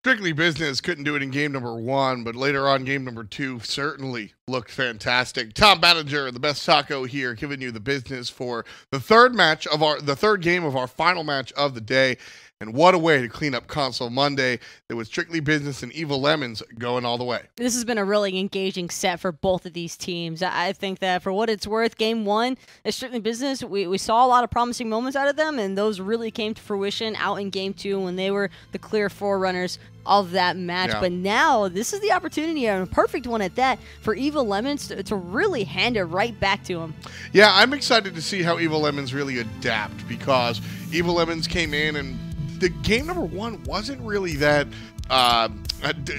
Strictly Business couldn't do it in game number 1, but later on, game number 2 certainly looked fantastic. Tom Banninger, the best taco here, giving you the business for the third game of our final match of the day. And what a way to clean up Console Monday. There was Strictly Business and Evil Lemons going all the way. This has been a really engaging set for both of these teams. I think that for what it's worth, game 1 is Strictly Business. We saw a lot of promising moments out of them, and those really came to fruition out in game 2 when they were the clear forerunners of that match. Yeah. But now this is the opportunity, and a perfect one at that, for Evil Lemons to really hand it right back to them. Yeah, I'm excited to see how Evil Lemons really adapt, because Evil Lemons came in and the game number 1 wasn't really that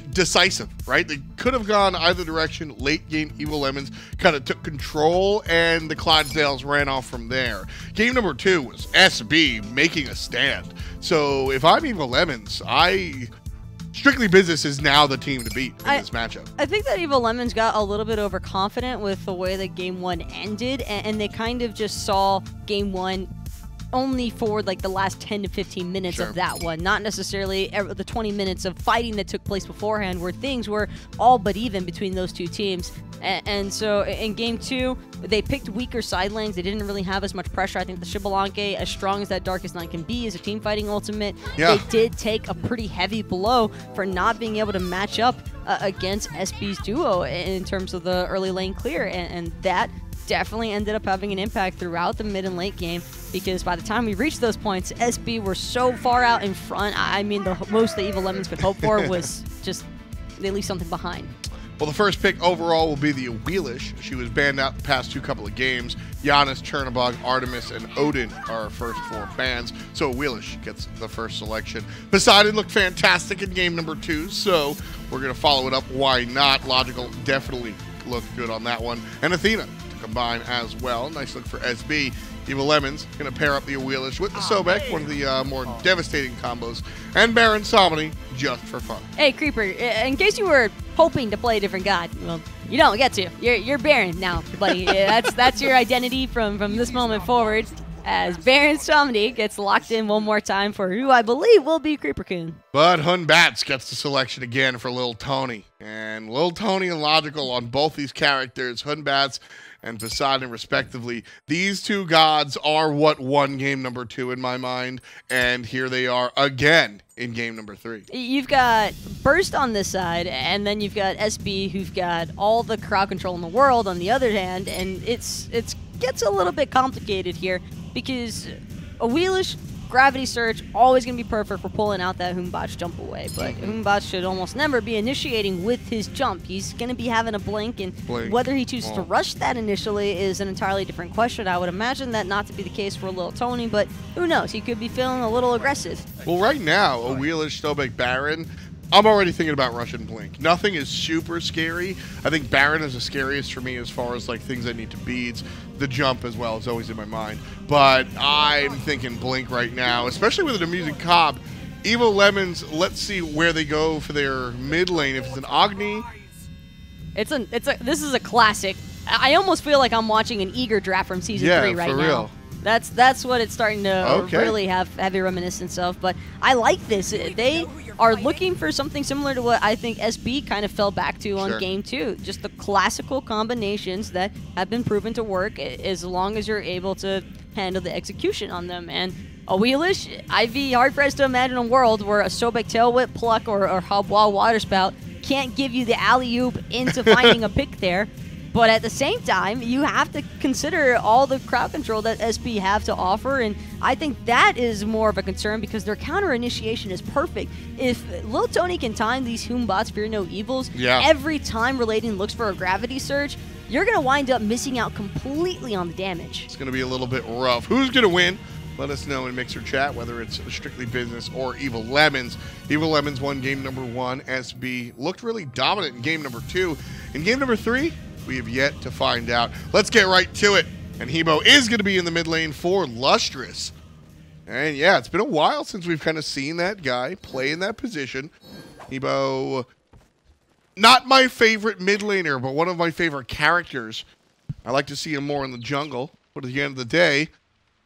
decisive, right? They could have gone either direction. Late game, Evil Lemons kind of took control, and the Clydesdales ran off from there. Game number 2 was SB making a stand. So if I'm Evil Lemons, Strictly Business is now the team to beat in this matchup. I think that Evil Lemons got a little bit overconfident with the way that game 1 ended, and they kind of just saw game 1 only for like the last 10 to 15 minutes of that one, not necessarily the 20 minutes of fighting that took place beforehand, where things were all but even between those two teams. And so in game 2, they picked weaker side lanes. They didn't really have as much pressure. I think the Xbalanque, as strong as that Darkest Night can be, is a team fighting ultimate. Yeah. They did take a pretty heavy blow for not being able to match up against SB's duo in terms of the early lane clear, and that definitely ended up having an impact throughout the mid and late game, because by the time we reached those points, SB were so far out in front. I mean, the most the Evil Lemons could hope for was just they leave something behind. Well, the first pick overall will be the Awilix. She was banned out the past couple of games. Giannis, Chernobog, Artemis, and Odin are our first 4 bans, so Awilix gets the first selection. Poseidon looked fantastic in game number 2, so we're going to follow it up. Why not? Logical definitely looked good on that one. And Athena combine as well. Nice look for SB. Evil Lemons going to pair up the Awilix with the Sobek, one of the more devastating combos, and Baron Samedi just for fun. Hey, Creeper, in case you were hoping to play a different god, well, you don't get to. You're Baron now, buddy. That's your identity from this moment forward, as Baron Samedi gets locked in one more time for who I believe will be Kreeperkun. But Batz gets the selection again for Lil Tony. And Lil Tony and Logical on both these characters, Batz and Poseidon respectively. These two gods are what won game number 2 in my mind, and here they are again in game number 3. You've got Burst on this side, and then you've got SB, who've got all the crowd control in the world on the other hand, and it gets a little bit complicated here, because Awilix, Gravity Surge, always going to be perfect for pulling out that Humbat's jump away, but Humbat should almost never be initiating with his jump. He's going to be having a blink, and whether he chooses to rush that initially is an entirely different question. I would imagine that not to be the case for Lil Tony, but who knows? He could be feeling a little aggressive. Well, right now, Awilix, Sobek, Baron, I'm already thinking about Russian Blink. Nothing is super scary. I think Baron is the scariest for me as far as like things I need to beads. The jump as well is always in my mind. But I'm thinking Blink right now, especially with an amusing comp. Evil Lemons, let's see where they go for their mid lane. If it's an Agni. This is a classic. I almost feel like I'm watching an Eager draft from season 3 right now. Real. That's what it's starting to really have heavy reminiscence of. But I like this. They are looking for something similar to what I think SB kind of fell back to on game 2. Just the classical combinations that have been proven to work as long as you're able to handle the execution on them. And Awilix, I'd be hard-pressed to imagine a world where a Sobek Tail Whip, Pluck, or Hubwall Water Spout can't give you the alley-oop into finding a pick there. But at the same time, you have to consider all the crowd control that SB have to offer, and I think that is more of a concern because their counter initiation is perfect. If Lil Tony can time these Humbots Fear No Evils, every time Relating looks for a Gravity Surge, you're going to wind up missing out completely on the damage. It's going to be a little bit rough. Who's going to win? Let us know in Mixer Chat, whether it's Strictly Business or Evil Lemons. Evil Lemons won game number 1. SB looked really dominant in game number 2. In game number 3, we have yet to find out. Let's get right to it. And Hebo is going to be in the mid lane for LusTrouZ. And yeah, it's been a while since we've kind of seen that guy play in that position. Hebo, not my favorite mid laner, but one of my favorite characters. I like to see him more in the jungle. But at the end of the day,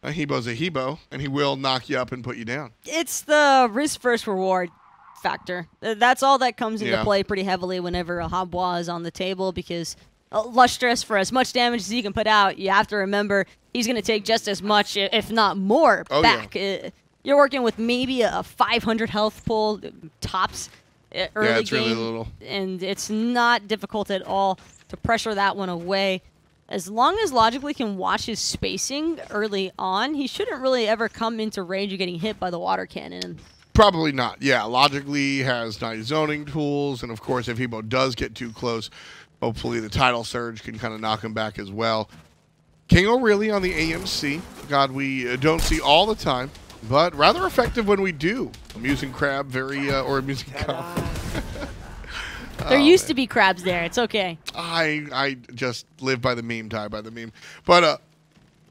a Hebo's a Hebo, and he will knock you up and put you down. It's the risk first reward. factor. That's all that comes into play pretty heavily whenever a Habois is on the table, because LusTrouZ, for as much damage as he can put out, you have to remember he's going to take just as much, if not more, back. Yeah. You're working with maybe a 500 health pool tops early it's game, really little. And it's not difficult at all to pressure that one away. As long as Logically can watch his spacing early on, he shouldn't really ever come into range of getting hit by the water cannon. Probably not. Yeah, Logically has nice zoning tools, and of course, if Hebo does get too close, hopefully the Tidal Surge can kind of knock him back as well. King O'Reilly on the AMC. God, we don't see all the time, but rather effective when we do. Amusing Crab, or Amusing Cob. There used to be crabs there. It's okay. I just live by the meme, die by the meme. But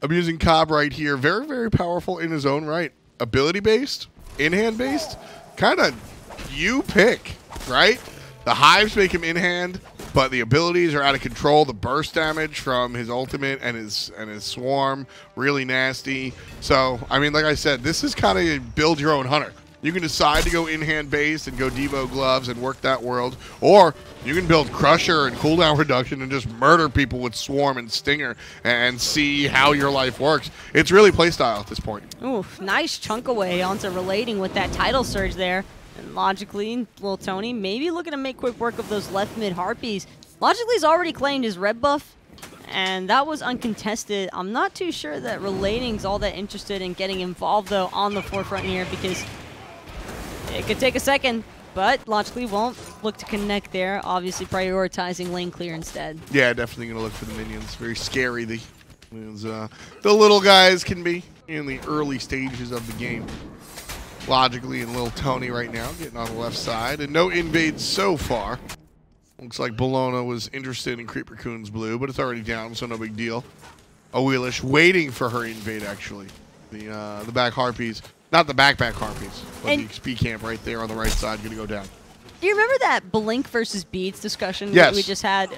Amusing Cob right here, very, very powerful in his own right. Ability-based, in-hand-based, kind of you pick, right? The Hives make him in-hand, but the abilities are out of control. The burst damage from his ultimate and his swarm, really nasty. So, I mean, like I said, this is kind of build your own hunter. You can decide to go in-hand based and go Devo gloves and work that world, or you can build Crusher and cooldown reduction and just murder people with Swarm and Stinger and see how your life works. It's really playstyle at this point. Ooh, nice chunk away onto relating with that Tidal Surge there. And Logically, Lil Tony maybe looking to make quick work of those left mid Harpies. Logically's already claimed his red buff, and that was uncontested. I'm not too sure that Relating's all that interested in getting involved, though, on the forefront here, because it could take a second, but Logically won't look to connect there, obviously prioritizing lane clear instead. Yeah, definitely going to look for the minions. Very scary, the little guys can be in the early stages of the game. Logically and Lil Tony right now getting on the left side, and no invades so far. Looks like Bellona was interested in Kreeperkun's blue, but it's already down, so no big deal. Awilix waiting for her invade, actually. The back Harpies. Not the back Harpies, but the XP camp right there on the right side going to go down. Do you remember that Blink versus Beads discussion yes. that we just had?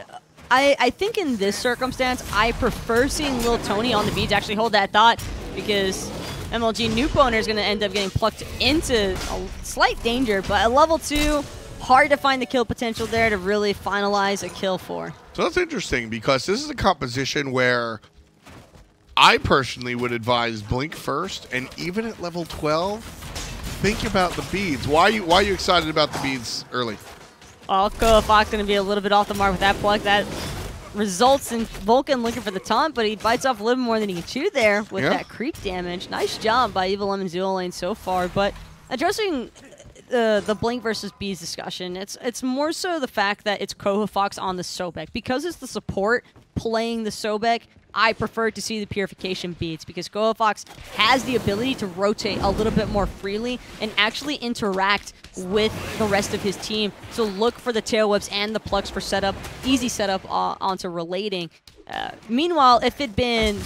I think in this circumstance, I prefer seeing Lil Tony on the Beads actually hold that thought, because MLG Nuke Owner is going to end up getting plucked into a slight danger, but at level 2, hard to find the kill potential there to really finalize a kill for. So that's interesting, because this is a composition where I personally would advise Blink first, and even at level 12, think about the beads. Why are you excited about the beads early? Well, cojafox going to be a little bit off the mark with that pluck. That results in Vulcan looking for the taunt, but he bites off a little more than he can chew there with that creep damage. Nice job by Evil Lemon Duo Lane so far, but addressing the Blink versus Bees discussion, it's more so the fact that it's cojafox on the Sobek. Because it's the support playing the Sobek, I prefer to see the Purification Beads, because cojafox has the ability to rotate a little bit more freely and actually interact with the rest of his team. So look for the tail whips and the plucks for setup, easy setup onto relating. Meanwhile, if it'd been,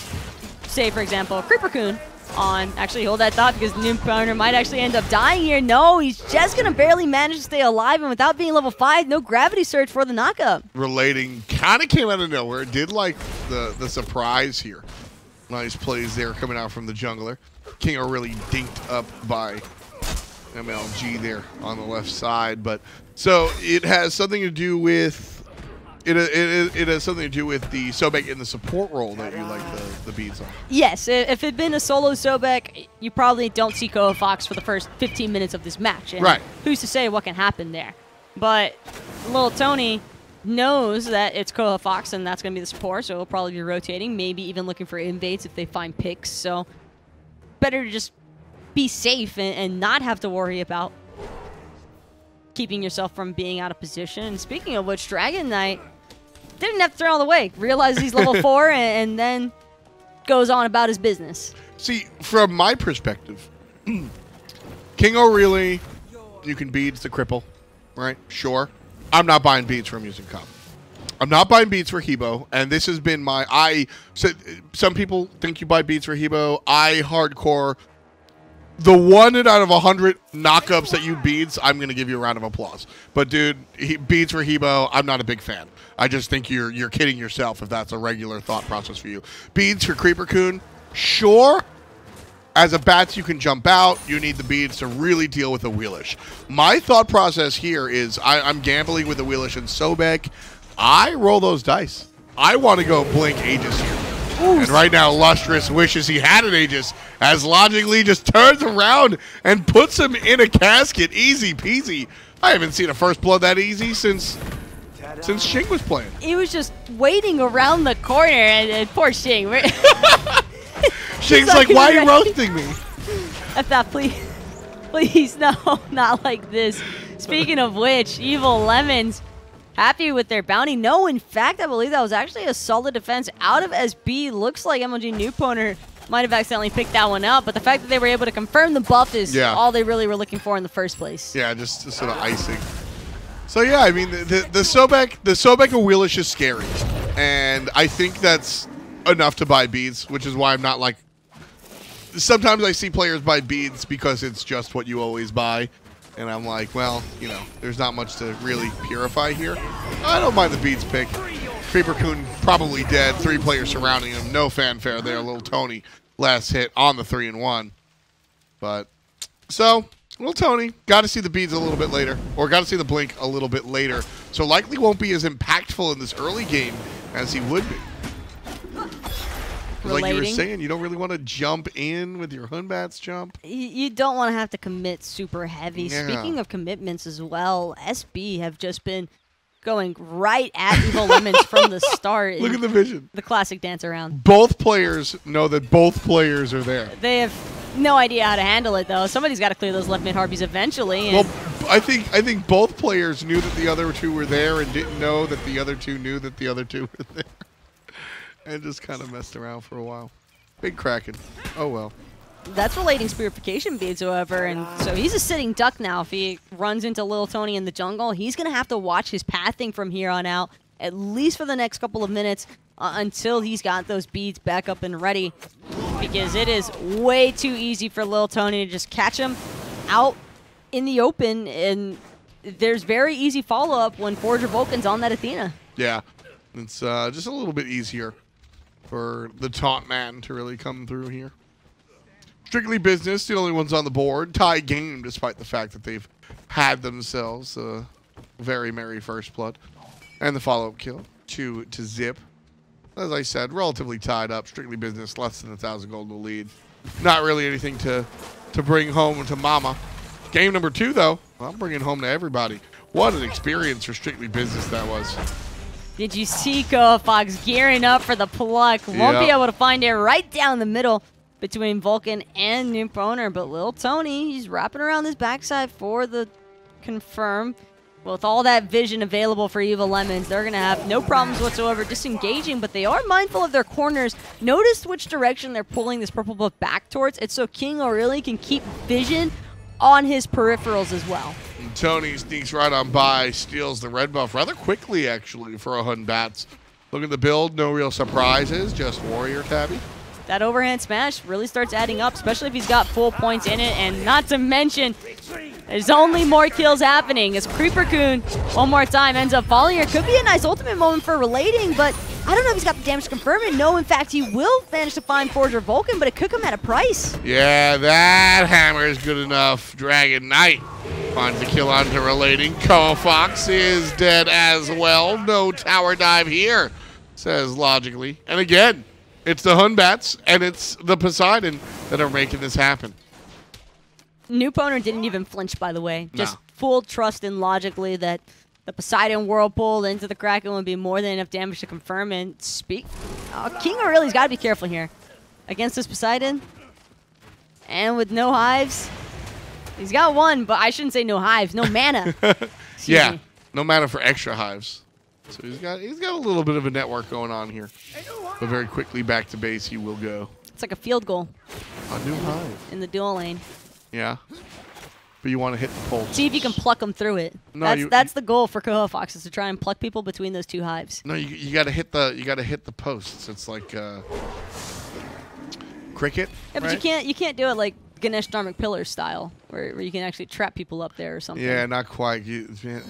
say for example, Kreeperkun on, actually hold that thought, because Nuke Owner might actually end up dying here. No, he's just going to barely manage to stay alive, and without being level 5, no gravity surge for the knockup. Relating kind of came out of nowhere. Did like the surprise here. Nice plays there coming out from the jungler. King are really dinked up by MLG there on the left side, but so it has something to do with it has something to do with the Sobek in the support role that you like the beads on. Yes, if it'd been a solo Sobek, you probably don't see cojafox for the first 15 minutes of this match. And right. Who's to say what can happen there? But Lil Tony knows that it's cojafox, and that's going to be the support, so he'll probably be rotating, maybe even looking for invades if they find picks. So better to just be safe and not have to worry about keeping yourself from being out of position. And speaking of which, Dragon Knight didn't have to throw all the way. Realizes he's level 4 and then goes on about his business. See, from my perspective, King O'Reilly, you can beads the cripple, right? Sure. I'm not buying beads from using comp. I'm not buying beads for Hebo, and this has been my... some people think you buy beads for Hebo. I hardcore... The 1 out of 100 knockups that you beads, I'm going to give you a round of applause. But, dude, beads for Hebo, I'm not a big fan. I just think you're kidding yourself if that's a regular thought process for you. Beads for Kreeperkun, sure. as a Batz, you can jump out. You need the beads to really deal with Awilix. My thought process here is I'm gambling with Awilix and Sobek. I roll those dice. I want to go blink Aegis here. Ooh. And right now, LusTrouZ wishes he had an Aegis, as logically just turns around and puts him in a casket. Easy peasy. I haven't seen a first blood that easy since Shing was playing. He was just waiting around the corner, and poor Shing. Shing's like, why are you roasting me? I thought, please, no, not like this. Speaking of which, Evil Lemons happy with their bounty. No, in fact, I believe that was actually a solid defense out of SB. Looks like MLG Newponer might have accidentally picked that one up, but the fact that they were able to confirm the buff is all they really were looking for in the first place. Yeah, just sort of icing. So yeah, I mean, the Sobek Awilix is scary, and I think that's enough to buy beads, which is why I'm not like. Sometimes I see players buy beads because it's just what you always buy. And I'm like, well, you know, there's not much to really purify here. I don't mind the beads pick. Kreeperkun probably dead. 3 players surrounding him. No fanfare there. Little Tony last hit on the 3-1. But, so, little Tony got to see the beads a little bit later. Or got to see the blink a little bit later. So likely won't be as impactful in this early game as he would be. Like you were saying, you don't really want to jump in with your Hunbats jump. You don't want to have to commit super heavy. Yeah. Speaking of commitments as well, SB have just been going right at Evil Lemons from the start. Look at the vision. The classic dance around. Both players know that both players are there. They have no idea how to handle it, though. Somebody's got to clear those left mid harpies eventually. And well, I think both players knew that the other 2 were there and didn't know that the other 2 knew that the other 2 were there. And just kind of messed around for a while. Big Kraken. Oh, well. That's relating Purification beads, however, and so he's a sitting duck now. If he runs into Little Tony in the jungle, he's going to have to watch his pathing from here on out, at least for the next couple of minutes, until he's got those beads back up and ready, because it is way too easy for Little Tony to just catch him out in the open, and there's very easy follow-up when Forger Vulcan's on that Athena. Yeah, it's just a little bit easier for the taunt man to really come through here. Strictly Business, the only ones on the board. Tie game, despite the fact that they've had themselves a very merry first blood. And the follow-up kill to Zip. As I said, relatively tied up. Strictly Business, less than 1,000 gold in the lead. Not really anything to bring home to mama. Game number 2, though, I'm bringing home to everybody. What an experience for Strictly Business that was. Did you see cojafox gearing up for the pluck? Won't be able to find it right down the middle between Vulcan and Newponer, but Lil Tony, he's wrapping around this backside for the confirm. With all that vision available for Evil Lemons, they're going to have no problems whatsoever disengaging, but they are mindful of their corners. Notice which direction they're pulling this purple buff back towards. It's so King O'Reilly can keep vision on his peripherals as well. And Tony sneaks right on by, steals the red buff rather quickly, actually, for a Hunbats. Look at the build, no real surprises, just Warrior Tabby. That overhand smash really starts adding up, especially if he's got full points in it, and not to mention, there's only more kills happening as Kreeperkun, one more time, ends up falling here. Could be a nice ultimate moment for relating, but I don't know if he's got the damage to confirm it. No, in fact, he will manage to find Forger Vulcan, but it could come at a price. Yeah, that hammer is good enough. Dragon Knight finds the kill onto relating. cojafox is dead as well. No tower dive here, says logically. And again, it's the Hunbats and it's the Poseidon that are making this happen. Newponer didn't even flinch, by the way. Just full trust in logically that the Poseidon whirlpool into the Kraken would be more than enough damage to confirm and speak. King O'Reilly's got to be careful here against this Poseidon. And with no hives, he's got one, but I shouldn't say no hives, no mana. Yeah, no mana for extra hives. So he's got a little bit of a network going on here. But very quickly back to base he will go. It's like a field goal. A new hive. In the dual lane. Yeah. But you want to hit the pole. See if you can pluck them through it. No, that's the goal for cojafox, is to try and pluck people between those 2 hives. No, you got to hit the posts. It's like cricket. Yeah, but right? you can't do it like Ganesh Dharmic Pillar style, where you can actually trap people up there or something. Yeah, not quite.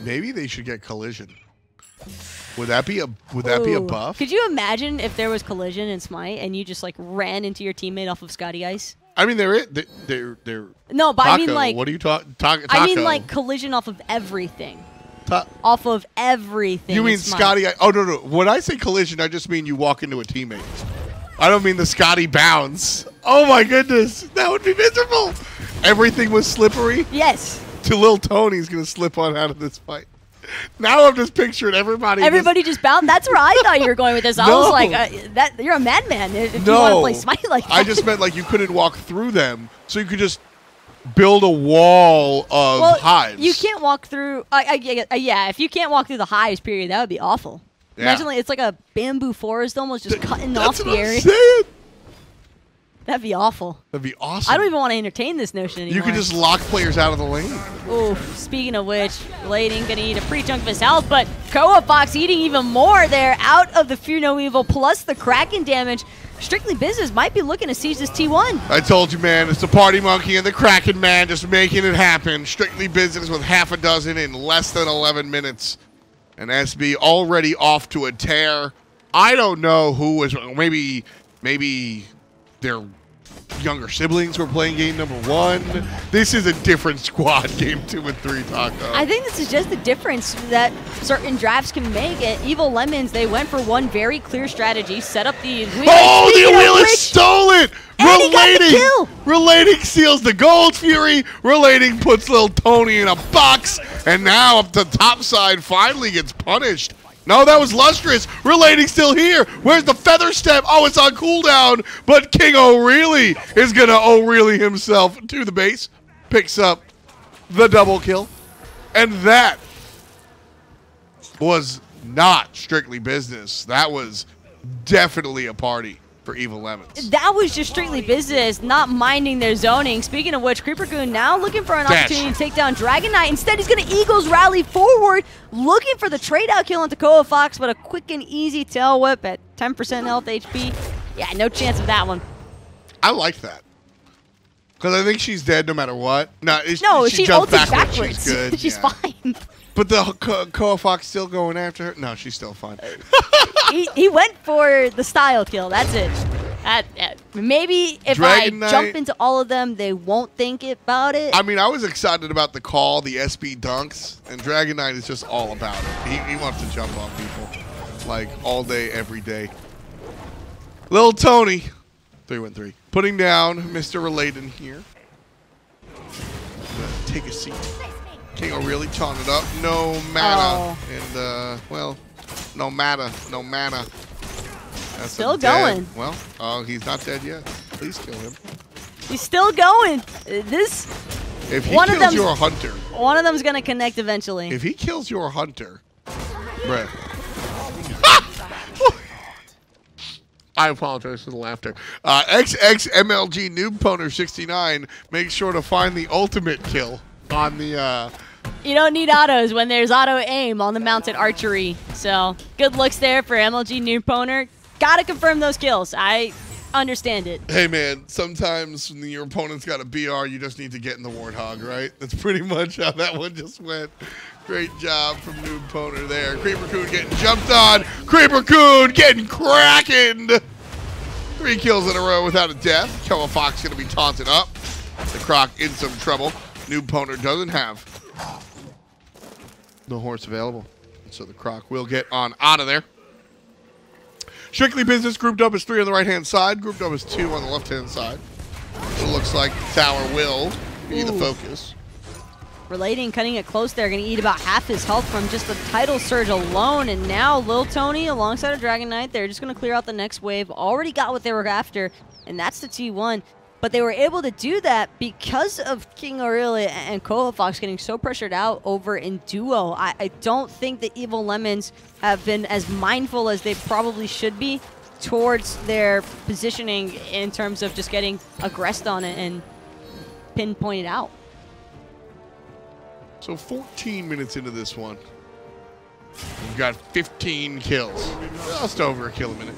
Maybe they should get collision. Would that be a buff? Could you imagine if there was collision in Smite and you just like ran into your teammate off of Scotty Ice? I mean, they're No, but taco. I mean like. What are you talking? Taco. I mean like collision off of everything. Off of everything. You mean Scotty? Oh no. When I say collision, I just mean you walk into a teammate. I don't mean the Scotty bounce. Oh my goodness, that would be miserable. Everything was slippery. Yes. To Lil Tony's gonna slip on out of this fight. Now I'm just picturing everybody. Everybody just bounced. That's where I thought you were going with this. I was like, that you're a madman if you want to play Smite like that. I just meant like you couldn't walk through them, so you could just build a wall of hives. You can't walk through. Yeah, if you can't walk through the hives, period, that would be awful. Yeah. Imagine like it's like a bamboo forest almost just cutting off the area. That'd be awful. That'd be awesome. I don't even want to entertain this notion anymore. You could just lock players out of the lane. Ooh, speaking of which, Blading gonna eat a pretty chunk of his health, but cojafox eating even more there out of the Fear No Evil plus the Kraken damage. Strictly Business might be looking to siege this T1. I told you, man, it's the Party Monkey and the Kraken man just making it happen. Strictly Business with half a dozen in less than 11 minutes. And SB already off to a tear. I don't know who was, maybe their younger siblings were playing game number 1. This is a different squad, game 2 and 3, Taco. I think this is just the difference that certain drafts can make. At Evil Lemons, they went for one very clear strategy, set up the Awilix. Oh, the Awilix stole it! And he got the kill! Relating seals the Gold Fury. Relating puts Lil Tony in a box. And now up the top side finally gets punished. No, that was LusTrouZ. Relating still here. Where's the feather step? Oh, it's on cooldown. But King O'Reilly is going to O'Reilly himself to the base. Picks up the double kill. And that was not Strictly Business. That was definitely a party for Evil Lemons. That was just Strictly Business, not minding their zoning. Speaking of which, Kreeperkun now looking for an opportunity to take down Dragon Knight. Instead, he's going to Eagles rally forward, looking for the trade-out kill onto cojafox, but a quick and easy tail whip at 10% health HP. Yeah, no chance of that one. I like that. Because I think she's dead no matter what. No, she jumped ulted backwards. She's good. She's fine. But the cojafox still going after her? No, she's still fine. he went for the style kill. That's it. Maybe if Dragon Knight, jump into all of them, they won't think about it. I mean, I was excited about the call, the SB dunks, and Dragon Knight is just all about it. He wants to jump on people, like, all day, every day. Lil Tony, 3-1-3, putting down Mr. Related here. Take a seat. King O'Reilly taunted up. No mana. And, well, no mana. No mana. That's still going. Well, he's not dead yet. Please kill him. He's still going. If he kills your hunter. One of them's going to connect eventually. If he kills your hunter. Bruh. I apologize for the laughter. XXMLG Noob Poner 69 makes sure to find the ultimate kill on the You don't need autos when there's auto aim on the mounted archery. So good looks there for MLG Noob Poner. Gotta confirm those kills. I understand it. Hey man, sometimes when your opponent's got a BR, you just need to get in the Warthog, right? That's pretty much how that one just went. Great job from Noob Poner there. Kreeperkun getting jumped on. Kreeperkun getting crackened. 3 kills in a row without a death. cojafox gonna be taunted up. The Croc in some trouble. Noob Poner doesn't have no horse available, so the Croc will get on out of there. Strictly Business grouped up as 3 on the right-hand side, grouped up as 2 on the left-hand side. It looks like the tower will be the focus. Relating, cutting it close there, going to eat about half his health from just the title surge alone. And now Lil Tony alongside of Dragon Knight, they're just going to clear out the next wave. Already got what they were after, and that's the T1. But they were able to do that because of King O'Reilly and cojafox getting so pressured out over in duo. I don't think the Evil Lemons have been as mindful as they probably should be towards their positioning in terms of just getting aggressed on it and pinpointed out. So 14 minutes into this one, we've got 15 kills. Just over a kill a minute.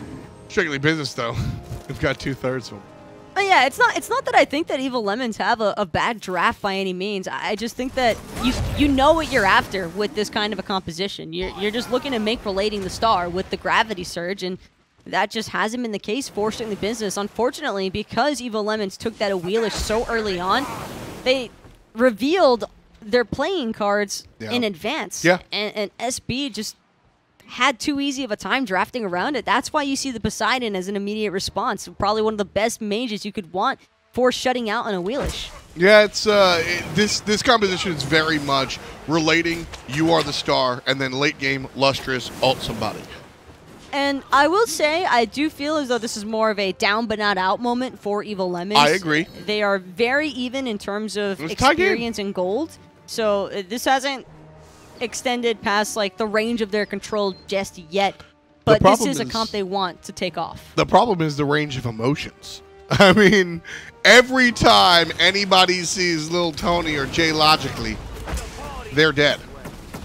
Strictly Business, though. We've got 2/3 of them. Yeah, it's not that I think that Evil Lemons have a bad draft by any means. I just think that you know what you're after with this kind of a composition. You're just looking to make Relating the star with the gravity surge, and that just hasn't been the case for Strictly Business. Unfortunately, because Evil Lemons took that Awilix so early on, they revealed their playing cards in advance. Yeah. And SB just had too easy of a time drafting around it. That's why you see the Poseidon as an immediate response. Probably one of the best mages you could want for shutting out an Awilix. Yeah, it's this composition is very much relating you are the star, and then late game, LusTrouZ, ult somebody. And I will say, I do feel as though this is more of a down but not out moment for Evil Lemons. I agree. They are very even in terms of experience and gold. So this hasn't extended past like the range of their control just yet. But this is a comp they want to take off. The problem is the range of emotions. I mean, every time anybody sees Lil Tony or Jay Logically, they're dead.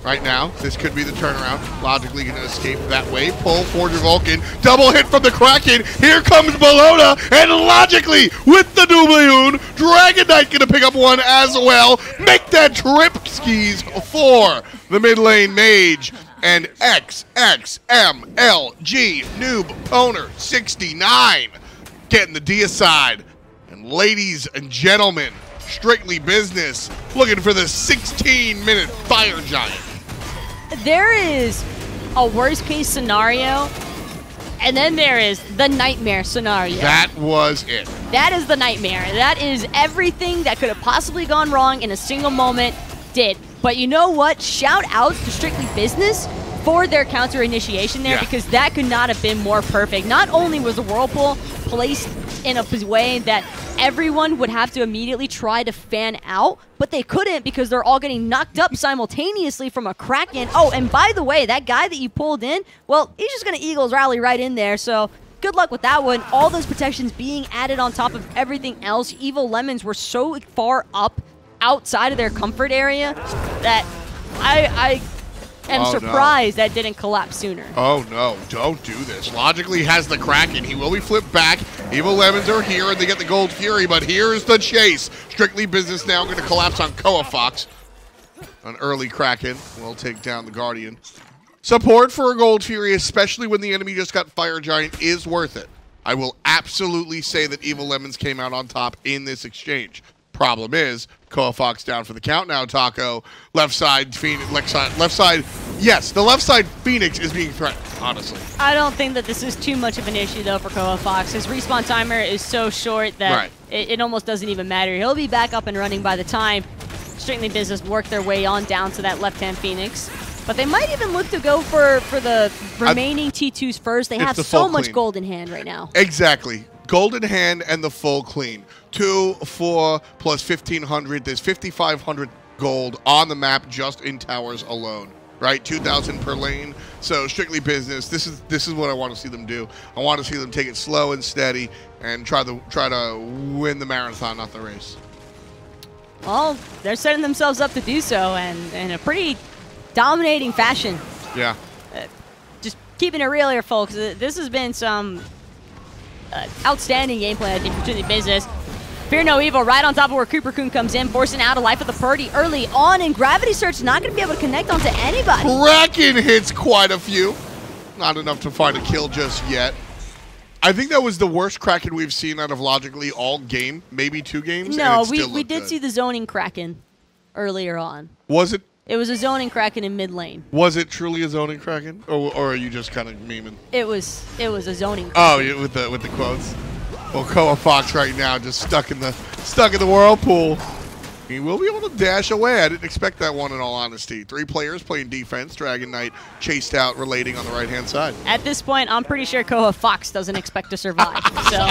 Right now, this could be the turnaround. Logically going to escape that way. Pull Forger Vulcan. Double hit from the Kraken. Here comes Bellona. And Logically with the Domination. Dragon Knight going to pick up one as well. Make that trip skis for the mid lane mage. And XXMLG Noob Poner 69 getting the deicide. And ladies and gentlemen, Strictly Business looking for the 16-minute Fire Giant. There is a worst-case scenario, and then there is the nightmare scenario. That was it. That is the nightmare. That is everything that could have possibly gone wrong in a single moment did. But you know what? Shout out to Strictly Business for their counter initiation there, because that could not have been more perfect. Not only was the Whirlpool placed in a way that everyone would have to immediately try to fan out, but they couldn't because they're all getting knocked up simultaneously from a Kraken. Oh, and by the way, that guy that you pulled in, well, he's just going to Eagles Rally right in there, so good luck with that one. All those protections being added on top of everything else. Evil Lemons were so far up outside of their comfort area that I am surprised that didn't collapse sooner. Oh no, don't do this. Logically has the Kraken. He will be flipped back. Evil Lemons are here and they get the Gold Fury, but here's the chase. Strictly Business now going to collapse on cojafox. An early Kraken will take down the Guardian. Support for a Gold Fury, especially when the enemy just got Fire Giant, is worth it. I will absolutely say that Evil Lemons came out on top in this exchange. Problem is, cojafox down for the count now, Taco. Left side, Phoenix, left side, yes, the left side Phoenix is being threatened, honestly. I don't think that this is too much of an issue, though, for cojafox. His respawn timer is so short that it almost doesn't even matter. He'll be back up and running by the time Strictly Business work their way on down to that left-hand Phoenix. But they might even look to go for the remaining T2s first. They have so much gold in hand right now. Exactly. Gold in hand and the full clean. 2, 4, plus 1,500. There's 5,500 gold on the map just in towers alone, right? 2,000 per lane. So Strictly Business. This is what I want to see them do. I want to see them take it slow and steady and try to win the marathon, not the race. Well, they're setting themselves up to do so, and in a pretty dominating fashion. Yeah. Just keeping it real here, folks. This has been some outstanding gameplay, I think, for Strictly Business. Fear no evil right on top of where Kreeperkun comes in, forcing out a life of the party early on, and Gravity Surge not going to be able to connect onto anybody. Kraken hits quite a few. Not enough to find a kill just yet. I think that was the worst Kraken we've seen out of Logically all game, maybe 2 games. No, we did see the zoning Kraken earlier on. Was it? It was a zoning Kraken in mid lane. Was it truly a zoning Kraken, or are you just kind of memeing? It was a zoning Kraken. Oh, yeah, with the quotes. Well, cojafox right now just stuck in the whirlpool. He will be able to dash away. I didn't expect that one, in all honesty. 3 players playing defense. Dragon Knight chased out, relating on the right-hand side. At this point, I'm pretty sure cojafox doesn't expect to survive. So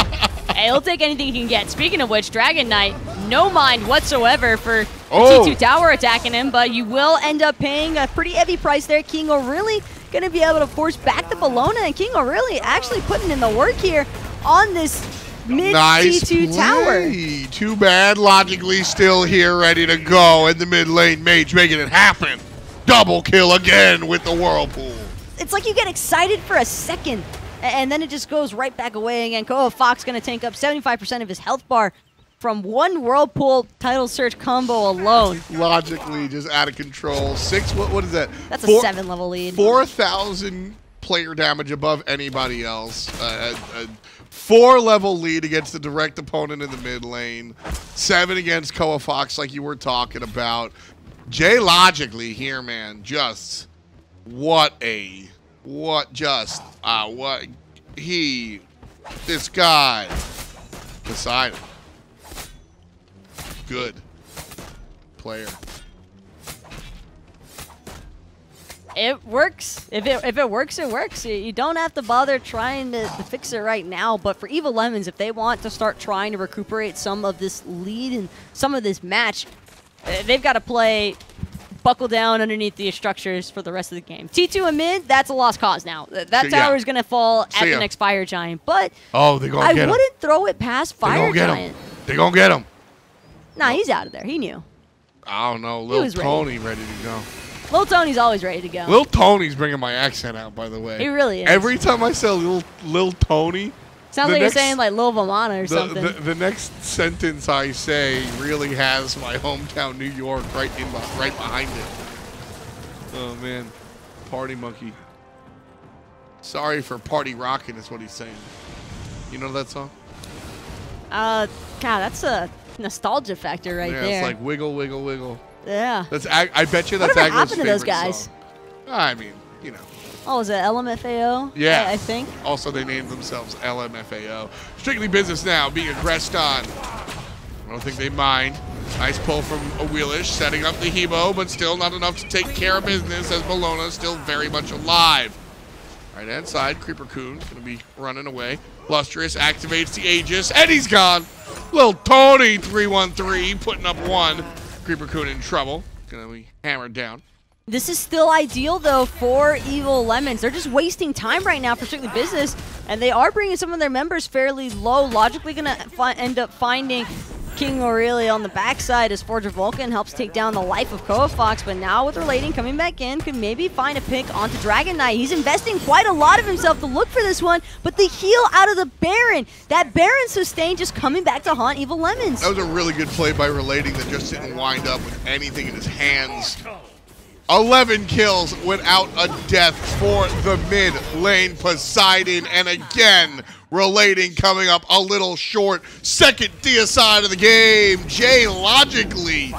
he'll take anything he can get. Speaking of which, Dragon Knight, no mind whatsoever for T2 tower attacking him, but you will end up paying a pretty heavy price there. King O'Reilly going to be able to force back the Bellona, and King O'Reilly actually putting in the work here on this mid T2 tower. Too bad. Logically still here, ready to go in the mid lane. Mage making it happen. Double kill again with the whirlpool. It's like you get excited for a second, and then it just goes right back away again. cojafox going to tank up 75% of his health bar from one whirlpool title search combo alone. Logically just out of control. 6, what is that? That's a 7-level lead. 4,000 player damage above anybody else. A 4-level lead against the direct opponent in the mid lane. 7 against cojafox, like you were talking about. Jay logically here, man, just what this guy, Poseidon, good player. It works. If it works, it works. You don't have to bother trying to fix it right now. But for Evil Lemons, if they want to start trying to recuperate some of this lead and some of this match, they've got to play buckle down underneath the structures for the rest of the game. T2 and mid, that's a lost cause now. That tower is going to fall at the next Fire Giant. But they're gonna get him. I wouldn't throw it past Fire Giant. They're going to get him. Nah, he's out of there. He knew. I don't know. Lil Tony ready to go. Lil Tony's always ready to go. Lil Tony's bringing my accent out, by the way. He really is. Every time I say Lil Tony, sounds like you're saying like Lil Vamana or something. The next sentence I say really has my hometown New York right behind it. Oh man, Party Monkey. Sorry for party rocking is what he's saying. You know that song? God, that's a nostalgia factor right there. Yeah, it's like wiggle, wiggle, wiggle. Yeah. I bet you that's Whatever Aggro's happened to those guys? Song. I mean, you know. Oh, was it LMFAO? Yeah. I think. Also, they named themselves LMFAO. Strictly business now, being aggressed on. I don't think they mind. Nice pull from Awilix, setting up the Hebo, but still not enough to take care of business as Bellona is still very much alive. Right-hand side, Kreeperkun going to be running away. LusTrouZ activates the Aegis, and he's gone. Lil Tony 3-1-3, putting up 1. Kreeperkun in trouble. Going to be hammered down. This is still ideal, though, for Evil Lemons. They're just wasting time right now for Strictly Business, and they are bringing some of their members fairly low. Logically going to end up finding King Aurelia on the backside as Forger Vulcan helps take down the life of cojafox, but now with Relating coming back in, could maybe find a pick onto Dragon Knight. He's investing quite a lot of himself to look for this one, but the heal out of the Baron, that Baron sustain just coming back to haunt Evil Lemons. That was a really good play by Relating that just didn't wind up with anything in his hands. 11 kills without a death for the mid lane Poseidon, and again, Relating coming up a little short. Second deicide of the game. Jay logically,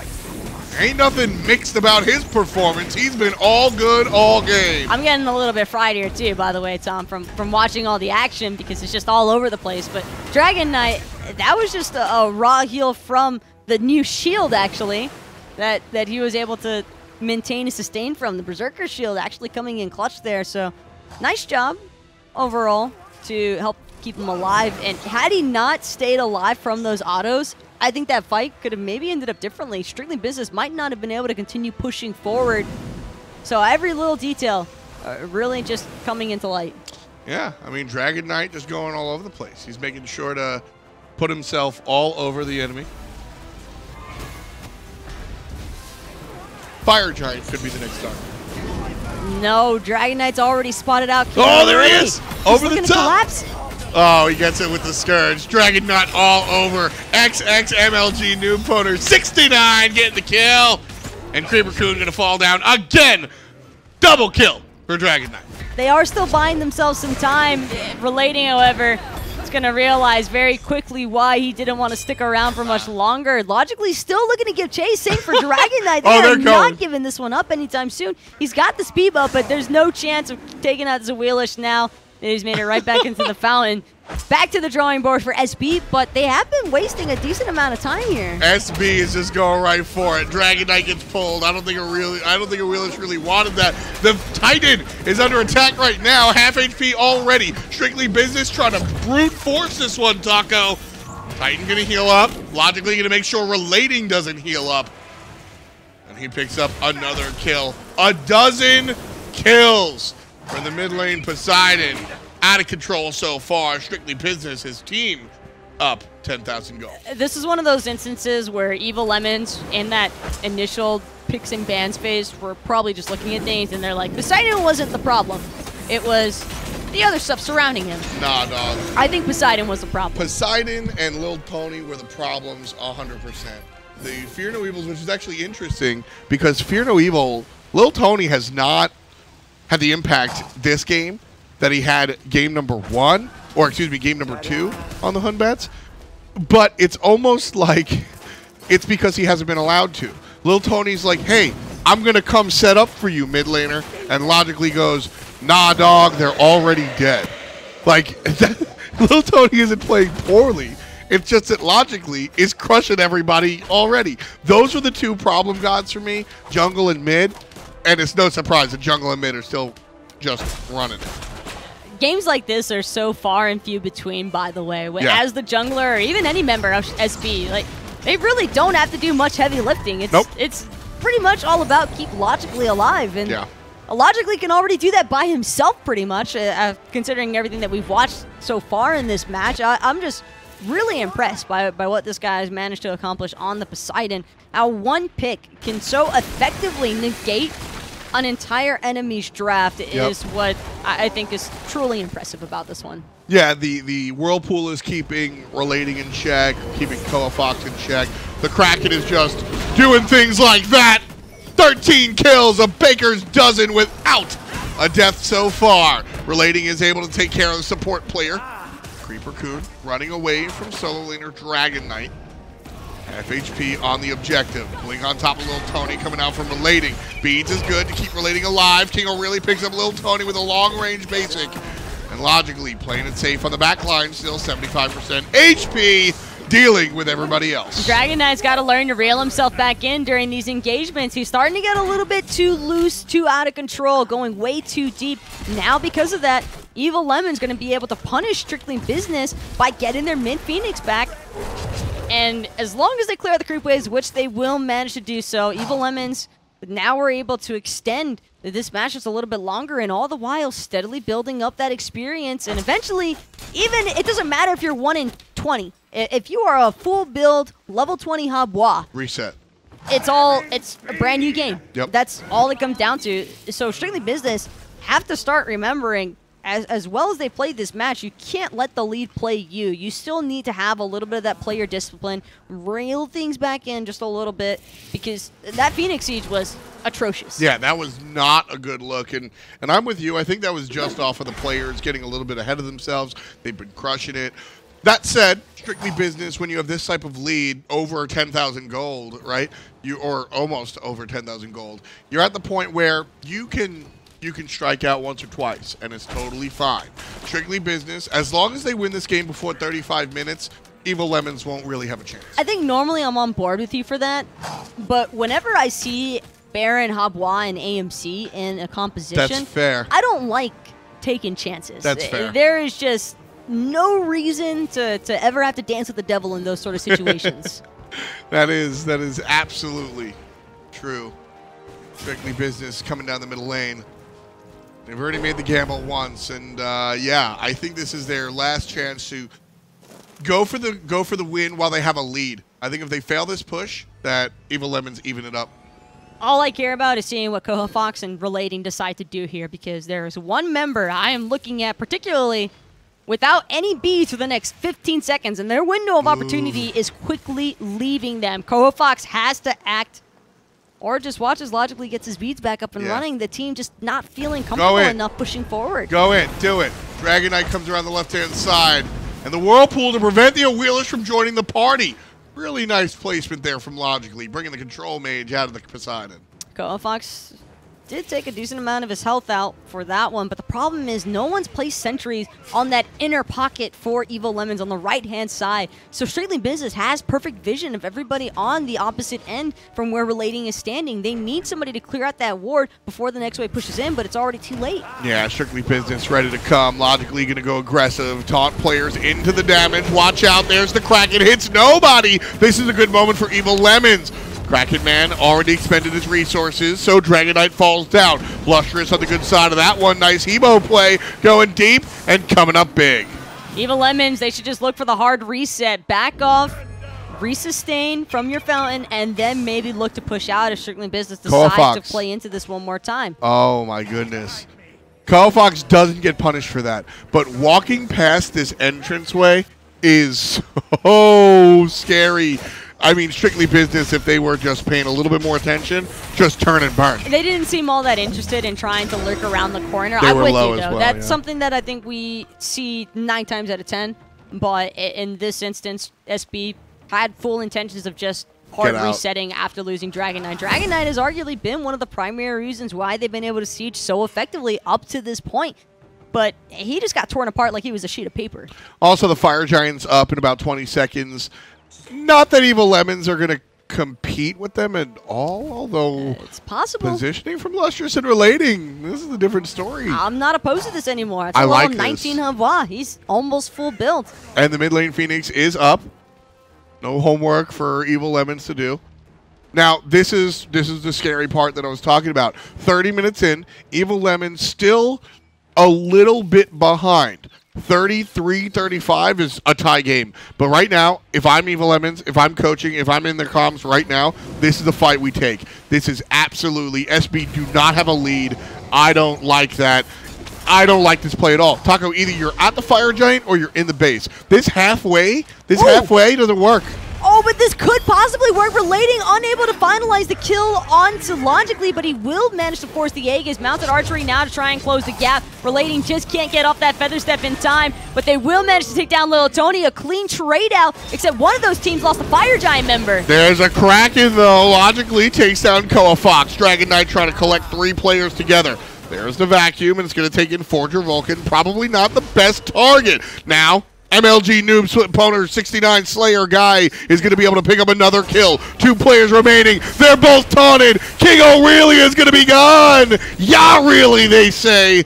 ain't nothing mixed about his performance. He's been all good all game. I'm getting a little bit fried here too, by the way, Tom, from watching all the action because it's just all over the place. But Dragon Knight, that was just a raw heal from the new shield, actually, that he was able to maintain a sustain from. The Berserker shield actually coming in clutch there. So nice job overall to help keep him alive. And had he not stayed alive from those autos, I think that fight could have maybe ended up differently. Strictly Business might not have been able to continue pushing forward. So every little detail really just coming into light. Yeah, I mean, Dragon Knight just going all over the place. He's making sure to put himself all over the enemy. Fire Giant could be the next target. No, Dragon Knight's already spotted out. Oh, there he is! Over the top! Collapse. Oh, he gets it with the Scourge. Dragon Knight all over. XXMLG Noob Poner 69 getting the kill. And Kreeperkun going to fall down again. Double kill for Dragon Knight. They are still buying themselves some time. Relating, however, is going to realize very quickly why he didn't want to stick around for much longer. Logically, still looking to give chase. Same for Dragon Knight. They are not giving this one up anytime soon. He's got the speed up, but there's no chance of taking out Awilix now. He's made it right back into the fountain. Back to the drawing board for SB, but they have been wasting a decent amount of time here. SB is just going right for it. Dragon Knight gets pulled. I don't think Awilix really wanted that. The Titan is under attack right now. Half HP already. Strictly Business trying to brute force this one, Taco. Titan gonna heal up. Logically gonna make sure Relating doesn't heal up. And he picks up another kill. 12 kills for the mid lane Poseidon. Out of control so far. Strictly Business, his team up 10,000 gold. This is one of those instances where Evil Lemons in that initial picks and bans phase were probably just looking at things and they're like, Poseidon wasn't the problem. It was the other stuff surrounding him. Nah, dog. I think Poseidon was the problem. Poseidon and Lil Tony were the problems 100%. The Fear No Evils, which is actually interesting because Fear No Evil, Lil Tony has not had the impact this game that he had game number 1, or excuse me, game number 2 on the Hun Batz. But it's almost like it's because he hasn't been allowed to. Lil Tony's like, hey, I'm going to come set up for you, mid laner. And logically goes, nah, dog, they're already dead. Like, Lil Tony isn't playing poorly. It's just that logically is crushing everybody already. Those are the two problem gods for me, jungle and mid. And it's no surprise that jungle and mid are still just running. Games like this are so far and few between, by the way. Yeah. As the jungler, or even any member of SB, like, they really don't have to do much heavy lifting. It's pretty much all about keep logically alive. And logically can already do that by himself pretty much, considering everything that we've watched so far in this match. I'm just really impressed by what this guy has managed to accomplish on the Poseidon. How one pick can so effectively negate an entire enemy's draft is what I think is truly impressive about this one. Yeah, the Whirlpool is keeping Relating in check, keeping cojafox in check. The Kraken is just doing things like that. 13 kills, a baker's dozen without a death so far. Relating is able to take care of the support player. Kreeperkun running away from solo laner Dragon Knight. FHP on the objective. Blink on top of Lil Tony coming out from Relating. Beads is good to keep Relating alive. Kingo really picks up Lil Tony with a long-range basic. And logically, playing it safe on the back line, still 75% HP, dealing with everybody else. Dragon Knight's got to learn to reel himself back in during these engagements. He's starting to get a little bit too loose, too out of control, going way too deep. Now, because of that, Evil Lemon's going to be able to punish Strictly Business by getting their mid Phoenix back. And as long as they clear the creep waves, which they will manage to do so, Evil Lemons now we're able to extend this match just a little bit longer, and all the while steadily building up that experience. And eventually, even it doesn't matter if you're 1 in 20. If you are a full build, level 20 Habois, reset. It's a brand new game. Yep. That's all it comes down to. So Strictly Business have to start remembering, as well as they played this match, you can't let the lead play you. You still need to have a little bit of that player discipline, reel things back in just a little bit, because that Phoenix Siege was atrocious. Yeah, that was not a good look, and I'm with you. I think that was just off of the players getting a little bit ahead of themselves. They've been crushing it. That said, Strictly Business, when you have this type of lead, over 10,000 gold, right? Or almost over 10,000 gold, you're at the point where you can strike out once or twice, and it's totally fine. Strictly Business, as long as they win this game before 35 minutes, Evil Lemons won't really have a chance. I think normally I'm on board with you for that, but whenever I see Baron, Habois, and AMC in a composition, that's fair. I don't like taking chances. That's fair. There is just no reason to ever have to dance with the devil in those sort of situations. That is absolutely true. Strictly Business coming down the middle lane. They've already made the gamble once, and yeah, I think this is their last chance to go for the win while they have a lead. I think if they fail this push, that Evil Lemons even it up. All I care about is seeing what cojafox and Relating decide to do here, because there is one member I am looking at particularly without any beads for the next 15 seconds, and their window of opportunity is quickly leaving them. cojafox has to act, or just watch as logically gets his beads back up and running. The team just not feeling comfortable enough pushing forward. Go in, do it. Dragon Knight comes around the left-hand side, and the Whirlpool to prevent the Awilix from joining the party. Really nice placement there from Logically, bringing the control mage out of the Poseidon. cojafox did take a decent amount of his health out for that one, but the problem is no one's placed sentries on that inner pocket for Evil Lemons on the right-hand side. So Strictly Business has perfect vision of everybody on the opposite end from where Relating is standing. They need somebody to clear out that ward before the next wave pushes in, but it's already too late. Yeah, Strictly Business ready to come. Logically going to go aggressive. Taunt players into the damage. Watch out, there's the Kraken. Hits nobody. This is a good moment for Evil Lemons. Kraken Man already expended his resources, so Dragon Knight falls down. Lustrous on the good side of that one. Nice Hebo play, going deep and coming up big. Evil Lemons, they should just look for the hard reset. Back off, resustain from your fountain, and then maybe look to push out if Strictly Business decides to play into this one more time. Oh my goodness. cojafox doesn't get punished for that, but walking past this entranceway is so scary. I mean, strictly business if they were just paying a little bit more attention, just turn and burn. They didn't seem all that interested in trying to lurk around the corner. They I'm were with low you, as though. well, That's yeah. something that I think we see 9 times out of 10. But in this instance, SB had full intentions of just hard resetting after losing Dragon Knight. Dragon Knight has arguably been one of the primary reasons why they've been able to siege so effectively up to this point. But he just got torn apart like he was a sheet of paper. Also, the Fire Giant's up in about 20 seconds. Not that Evil Lemons are going to compete with them at all, although it's possible. Positioning from LusTrouZ and relating, this is a different story. I'm not opposed to this anymore. It's I like 19 Hava. He's almost full build. And the mid lane Phoenix is up. No homework for Evil Lemons to do. Now, this is the scary part that I was talking about. 30 minutes in, Evil Lemons still a little bit behind. 33-35 is a tie game. But right now, if I'm Evil Lemons, if I'm coaching, if I'm in their comms right now, this is the fight we take. This is absolutely, SB do not have a lead. I don't like that. I don't like this play at all. Taco, either you're at the Fire Giant or you're in the base. This halfway doesn't work. Oh, but this could possibly work. Relating unable to finalize the kill onto Logically, but he will manage to force the Aegis. Mounted archery now to try and close the gap. Relating just can't get off that feather step in time, but they will manage to take down Little Tony. A clean trade out, except one of those teams lost a Fire Giant member. There's a Kraken, though. Logically takes down cojafox. Dragon Knight trying to collect 3 players together. There's the vacuum, and it's going to take in Forger Vulcan. Probably not the best target. Now, MLG Noob Poner 69 Slayer guy is going to be able to pick up another kill. 2 players remaining. They're both taunted. King Aurelia is going to be gone. Yeah, really, they say.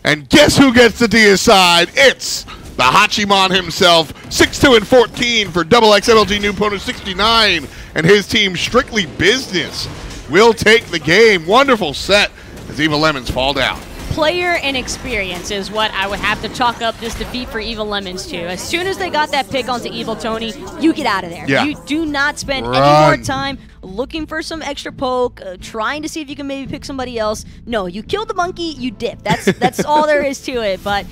And guess who gets the deicide? It's the Hachiman himself. 6-2-14 for Double X MLG Noob Poner 69. And his team, Strictly Business, will take the game. Wonderful set as Evil Lemons fall down. Player and experience is what I would have to chalk up this defeat for Evil Lemons to. As soon as they got that pick onto Evil Tony, you get out of there. Yeah. You do not spend any more time looking for some extra poke, trying to see if you can maybe pick somebody else. No, you kill the monkey, you dip. That's all there is to it. But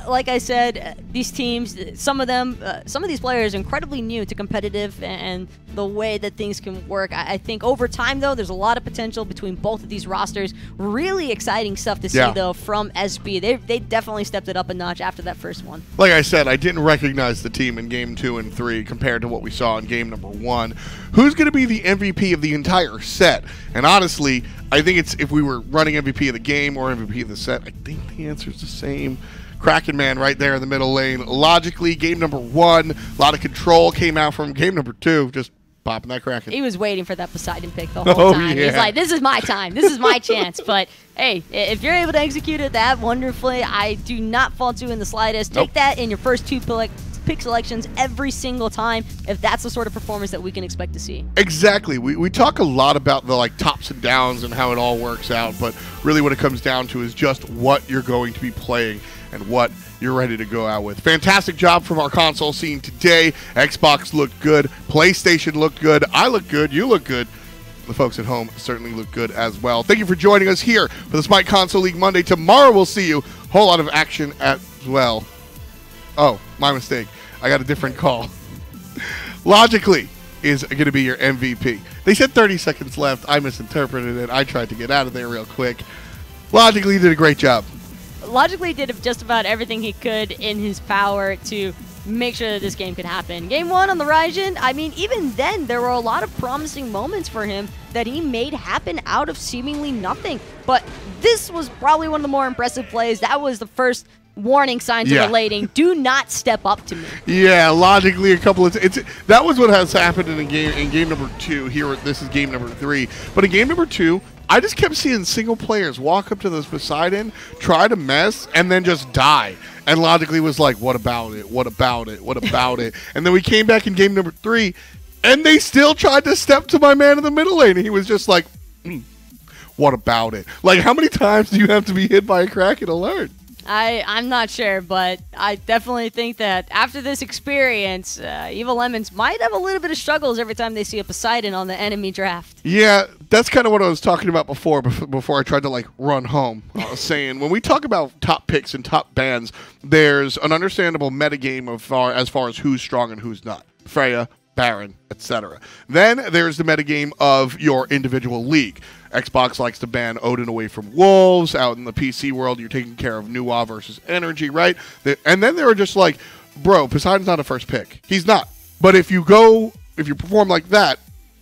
like I said, these teams, some of these players are incredibly new to competitive and the way that things can work. I think over time, though, there's a lot of potential between both of these rosters. Really exciting stuff to see, though, from SB. They definitely stepped it up a notch after that first one. Like I said, I didn't recognize the team in Game 2 and 3 compared to what we saw in Game number 1. Who's going to be the MVP of the entire set? And honestly, I think it's if we were running MVP of the game or MVP of the set, I think the answer is the same. Kraken Man right there in the middle lane. Logically, game number 1, a lot of control came out from game number 2. Just popping that Kraken. He was waiting for that Poseidon pick the whole time. Yeah. He's like, this is my time. This is my chance. But, hey, if you're able to execute it that wonderfully, I do not fault you in the slightest. Take that in your first 2 pick selections every single time if that's the sort of performance that we can expect to see. Exactly. We talk a lot about the tops and downs and how it all works out, but really what it comes down to is just what you're going to be playing and what you're ready to go out with. Fantastic job from our console scene today. Xbox looked good. PlayStation looked good. I look good. You look good. The folks at home certainly look good as well. Thank you for joining us here for the Smite Console League Monday. Tomorrow we'll see you. Whole lot of action as well. Oh, my mistake. I got a different call. Logically is going to be your MVP. They said 30 seconds left. I misinterpreted it. I tried to get out of there real quick. Logically did a great job. Logically did just about everything he could in his power to make sure that this game could happen. Game 1 on the Ryzen, I mean, even then, there were a lot of promising moments for him that he made happen out of seemingly nothing. But this was probably one of the more impressive plays. That was the first warning signs of relating. Do not step up to me. Yeah, logically a couple of that was what has happened in game number 2. Here this is game number 3. But in game number 2, I just kept seeing single players walk up to this Poseidon, try to mess, and then just die. And logically was like, what about it? What about it? What about it? And then we came back in game number 3, and they still tried to step to my man in the middle lane. And he was just like, what about it? Like, how many times do you have to be hit by a Kraken to learn? I'm not sure, but I definitely think that after this experience, Evil Lemons might have a little bit of struggles every time they see a Poseidon on the enemy draft. Yeah, that's kind of what I was talking about before I tried to, run home. I was saying, when we talk about top picks and top bans, there's an understandable metagame as far as who's strong and who's not. Freya, Baron, etc. Then there's the metagame of your individual league. Xbox likes to ban Odin away from Wolves. Out in the PC world, you're taking care of Nuwa versus Energy, right? And then they were just like, bro, Poseidon's not a first pick. He's not. But if you perform like that,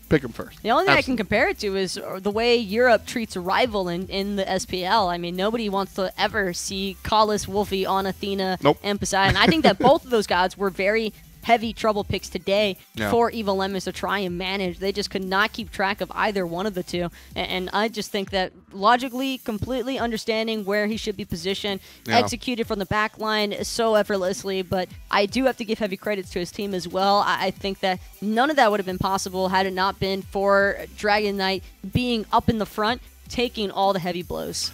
pick him first. The only thing I can compare it to is the way Europe treats a rival in the SPL. I mean, nobody wants to ever see Kallus, Wolfie on Athena and Poseidon. I think that both of those gods were very heavy trouble picks today for Evil Lemons to try and manage. They just could not keep track of either one of the two. And I just think that logically, completely understanding where he should be positioned, executed from the back line so effortlessly. But I do have to give heavy credits to his team as well. I think that none of that would have been possible had it not been for Dragon Knight being up in the front, taking all the heavy blows.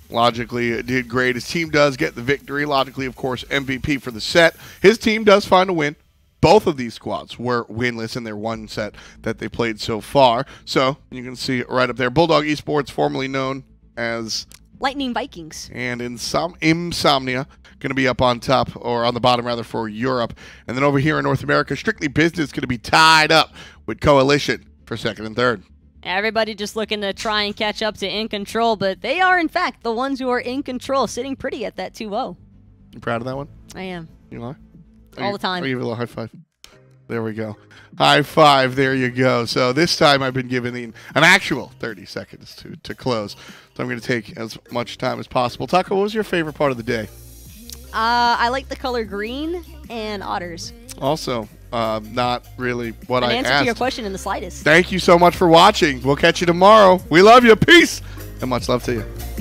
Logically, it did great. His team does get the victory. Logically, of course, MVP for the set. His team does find a win. Both of these squads were winless in their one set that they played so far. So you can see it right up there. Bulldog Esports, formerly known as Lightning Vikings. And Insomnia, going to be up on top, or on the bottom rather, for Europe. And then over here in North America, Strictly Business going to be tied up with Coalition for second and third. Everybody just looking to try and catch up to In Control, but they are, in fact, the ones who are in control, sitting pretty at that 2-0. You proud of that one? I am. You are? All the time. I'll give you a little high five. There we go. High five. There you go. So this time I've been given an actual 30 seconds to close. So I'm going to take as much time as possible. Taco, what was your favorite part of the day? I like the color green and otters. Also, not really what I asked. An answer to your question in the slightest. Thank you so much for watching. We'll catch you tomorrow. We love you. Peace. And much love to you.